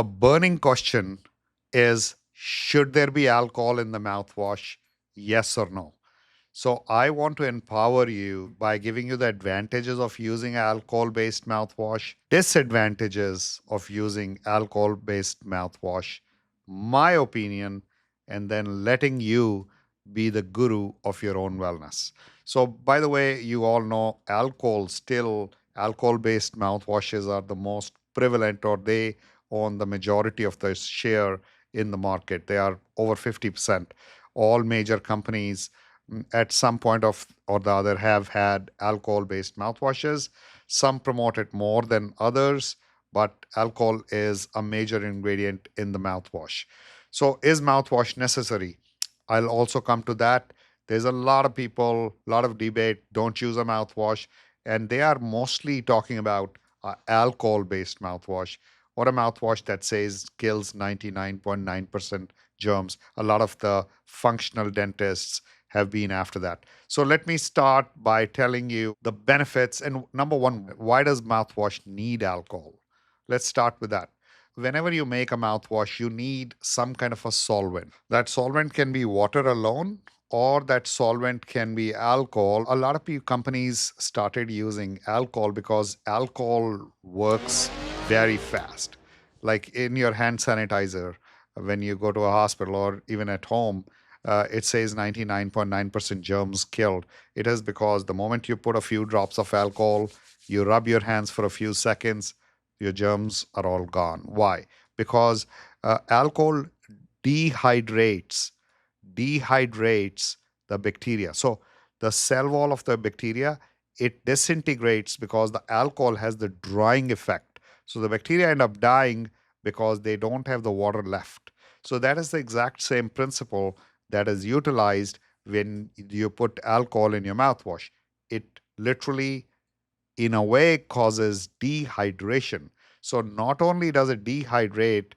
a burning question is, should there be alcohol in the mouthwash? Yes or no? So I want to empower you by giving you the advantages of using alcohol-based mouthwash, disadvantages of using alcohol-based mouthwash, my opinion, and then letting you be the guru of your own wellness. So by the way, you all know alcohol-based mouthwashes are the most prevalent, or they own the majority of the share in the market. They are over 50%. All major companies at some point of or the other have had alcohol based mouthwashes. Some promote it more than others, but alcohol is a major ingredient in the mouthwash. So is mouthwash necessary? I'll also come to that. There's a lot of people, a lot of debate, don't use a mouthwash, and they are mostly talking about alcohol based mouthwash, or a mouthwash that says kills 99.9% germs. A lot of the functional dentists have been after that. So let me start by telling you the benefits. And number one, why does mouthwash need alcohol? Let's start with that. Whenever you make a mouthwash, you need some kind of a solvent. That solvent can be water alone, or that solvent can be alcohol. A lot of companies started using alcohol because alcohol works very fast. Like in your hand sanitizer, when you go to a hospital or even at home, it says 99.9% germs killed. It is because the moment you put a few drops of alcohol, you rub your hands for a few seconds, your germs are all gone. Why? Because alcohol dehydrates dehydrates the bacteria. So the cell wall of the bacteria, it disintegrates because the alcohol has the drying effect. So the bacteria end up dying because they don't have the water left. So that is the exact same principle that is utilized when you put alcohol in your mouthwash. It literally, in a way, causes dehydration. So not only does it dehydrate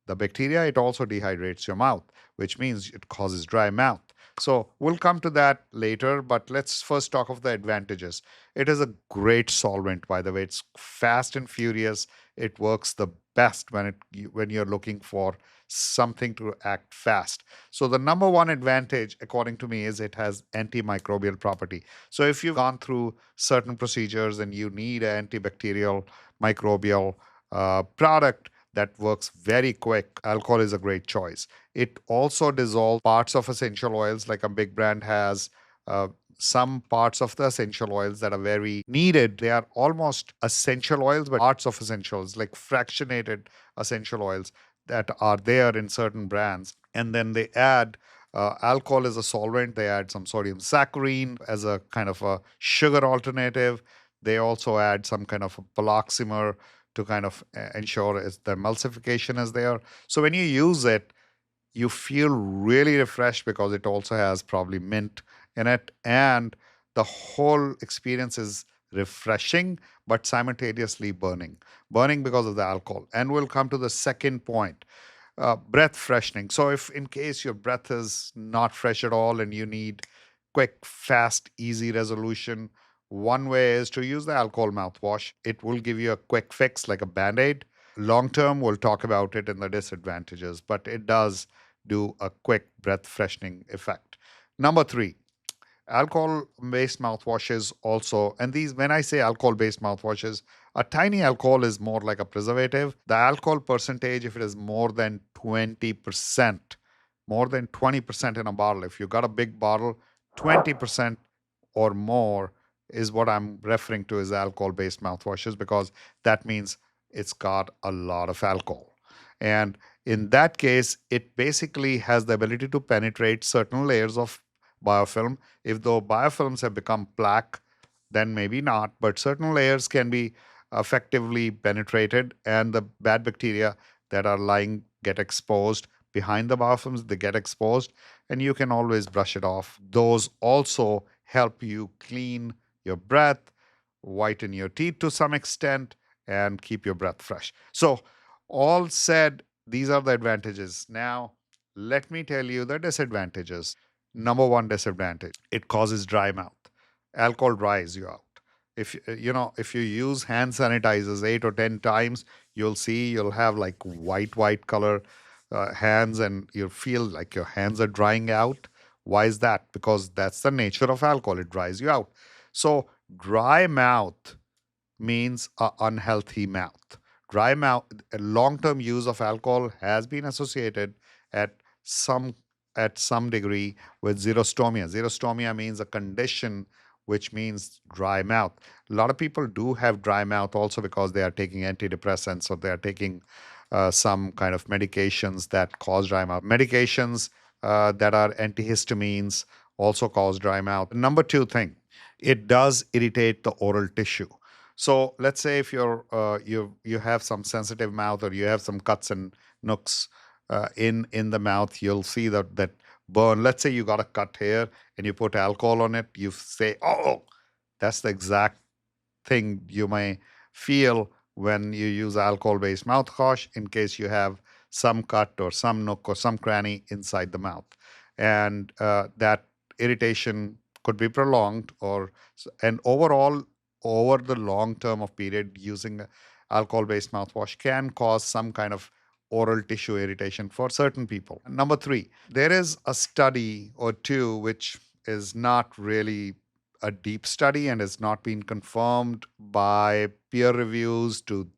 the bacteria, it also dehydrates your mouth, which means it causes dry mouth. So we'll come to that later, but let's first talk of the advantages. It is a great solvent, by the way. It's fast and furious. It works the best when you're looking for something to act fast. So the number one advantage, according to me, is it has antimicrobial property. So if you've gone through certain procedures and you need an antibacterial microbial product that works very quick, alcohol is a great choice. It also dissolves parts of essential oils, like a big brand has. Some parts of the essential oils that are very needed, they are almost essential oils, but parts of essentials, like fractionated essential oils that are there in certain brands. And then they add alcohol as a solvent. They add some sodium saccharine as a kind of a sugar alternative. They also add some kind of a poloximer to kind of ensure the emulsification is there. So when you use it, you feel really refreshed because it also has probably mint in it. And the whole experience is refreshing, but simultaneously burning because of the alcohol. And we'll come to the second point, breath freshening. So if in case your breath is not fresh at all and you need quick, fast, easy resolution, one way is to use the alcohol mouthwash. It will give you a quick fix like a band-aid. Long term, we'll talk about it in the disadvantages, but it does do a quick breath freshening effect. Number three, alcohol based mouthwashes also. And these, when I say alcohol based mouthwashes, a tiny alcohol is more like a preservative. The alcohol percentage, if it is more than 20%, more than 20% in a bottle, if you got a big bottle, 20% or more is what I'm referring to as alcohol based mouthwashes, because that means it's got a lot of alcohol. And in that case, it basically has the ability to penetrate certain layers of biofilm. If the biofilms have become plaque, then maybe not, but certain layers can be effectively penetrated, and the bad bacteria that are lying get exposed behind the biofilms, they get exposed, and you can always brush it off. Those also help you clean your breath, whiten your teeth to some extent, and keep your breath fresh. So, all said, these are the advantages. Now, let me tell you the disadvantages. Number one disadvantage, it causes dry mouth. Alcohol dries you out. if you use hand sanitizers 8 or 10 times, you'll have like white color hands, and you feel like your hands are drying out. Why is that? Because that's the nature of alcohol. It dries you out. So dry mouth means a unhealthy mouth. Dry mouth, long-term use of alcohol has been associated at some at some degree with xerostomia. Xerostomia means a condition which means dry mouth. A lot of people do have dry mouth also because they are taking antidepressants, or they are taking some kind of medications that cause dry mouth. Medications that are antihistamines also cause dry mouth. Number two thing, it does irritate the oral tissue. So let's say if you have some sensitive mouth, or you have some cuts and nooks in the mouth, you'll see that burn. Let's say you got a cut here and you put alcohol on it, you say, "Oh, that's the exact thing you may feel when you use alcohol-based mouthwash in case you have some cut or some nook or some cranny inside the mouth." And that irritation could be prolonged, and overall, over the long term of period, using alcohol-based mouthwash can cause some kind of oral tissue irritation for certain people. Number three, there is a study or two which is not really a deep study and has not been confirmed by peer reviews to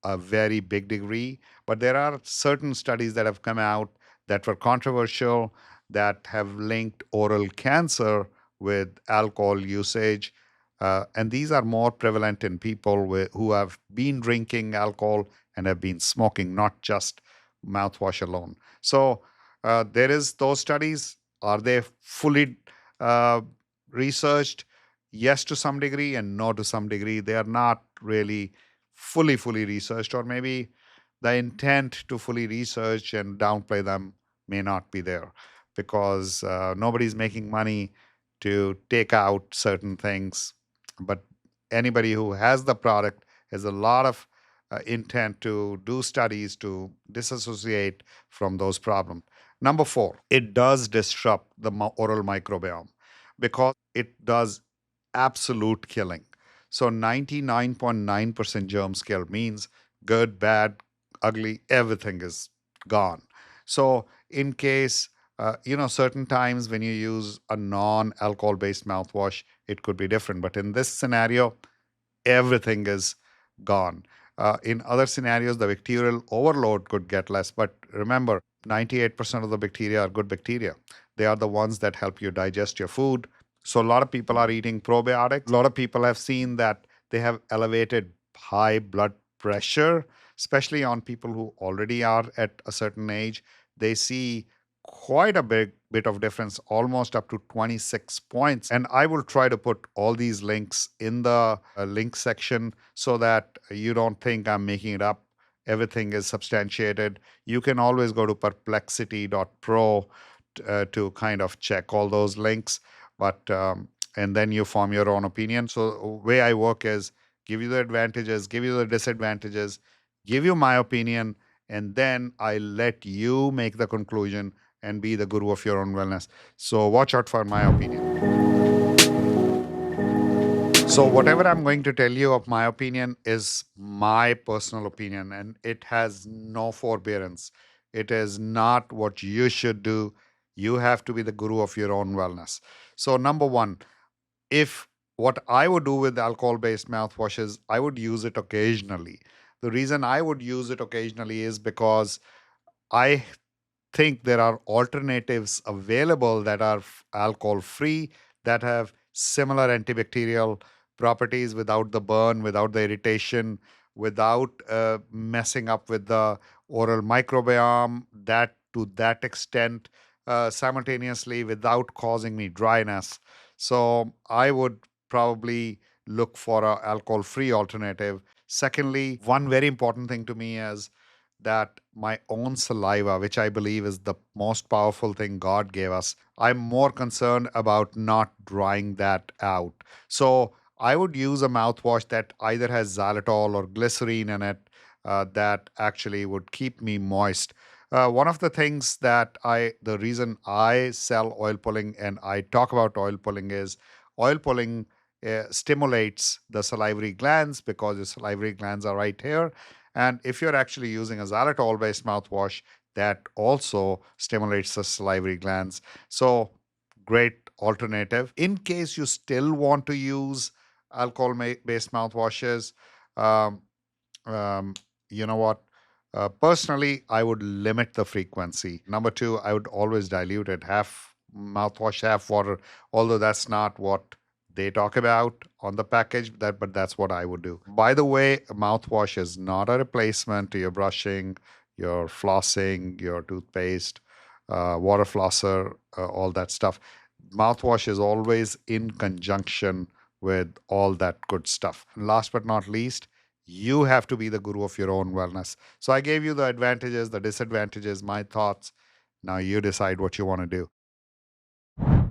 a very big degree. But there are certain studies that have come out that were controversial, that have linked oral cancer with alcohol usage. And these are more prevalent in people who have been drinking alcohol and have been smoking, not just mouthwash alone. So there is those studies. Are they fully uh, researched? Yes, to some degree, and no, to some degree. They are not really fully researched, or maybe the intent to fully research and downplay them may not be there, because nobody's making money to take out certain things. But anybody who has the product has a lot of intent to do studies to disassociate from those problems. Number four, it does disrupt the oral microbiome because it does absolute killing. So 99.9% germs kill means good, bad, ugly, everything is gone. So in case certain times when you use a non-alcohol based mouthwash, it could be different. But in this scenario, everything is gone. In other scenarios, the bacterial overload could get less. But remember, 98% of the bacteria are good bacteria. They are the ones that help you digest your food. So, a lot of people are eating probiotics. A lot of people have seen that they have elevated high blood pressure, especially on people who already are at a certain age. They see quite a big bit of difference, almost up to 26 points. And I will try to put all these links in the link section so that you don't think I'm making it up. Everything is substantiated. You can always go to perplexity.pro to kind of check all those links. But and then you form your own opinion. So way I work is give you the advantages, give you the disadvantages, give you my opinion, and then I let you make the conclusion and be the guru of your own wellness. So watch out for my opinion. So whatever I'm going to tell you of my opinion is my personal opinion, and it has no forbearance. It is not what you should do. You have to be the guru of your own wellness. So number one, if what I would do with alcohol based mouthwashes, I would use it occasionally. The reason I would use it occasionally is because I think there are alternatives available that are alcohol free, that have similar antibacterial properties without the burn, without the irritation, without messing up with the oral microbiome, that to that extent, simultaneously without causing me dryness. So I would probably look for a alcohol free alternative. Secondly, one very important thing to me is that my own saliva, which I believe is the most powerful thing God gave us, I'm more concerned about not drying that out. So I would use a mouthwash that either has xylitol or glycerine in it, that actually would keep me moist. One of the things the reason I sell oil pulling and I talk about oil pulling is oil pulling stimulates the salivary glands because your salivary glands are right here. And if you're actually using a xylitol based mouthwash, that also stimulates the salivary glands. So, great alternative. In case you still want to use alcohol based mouthwashes, um, um, you know what? Personally, I would limit the frequency. Number two, I would always dilute it, half mouthwash, half water. Although that's not what they talk about on the package, but that's what I would do. By the way, mouthwash is not a replacement to your brushing, your flossing, your toothpaste, water flosser, all that stuff. Mouthwash is always in conjunction with all that good stuff. And last but not least, you have to be the guru of your own wellness. So I gave you the advantages, the disadvantages, my thoughts. Now you decide what you want to do.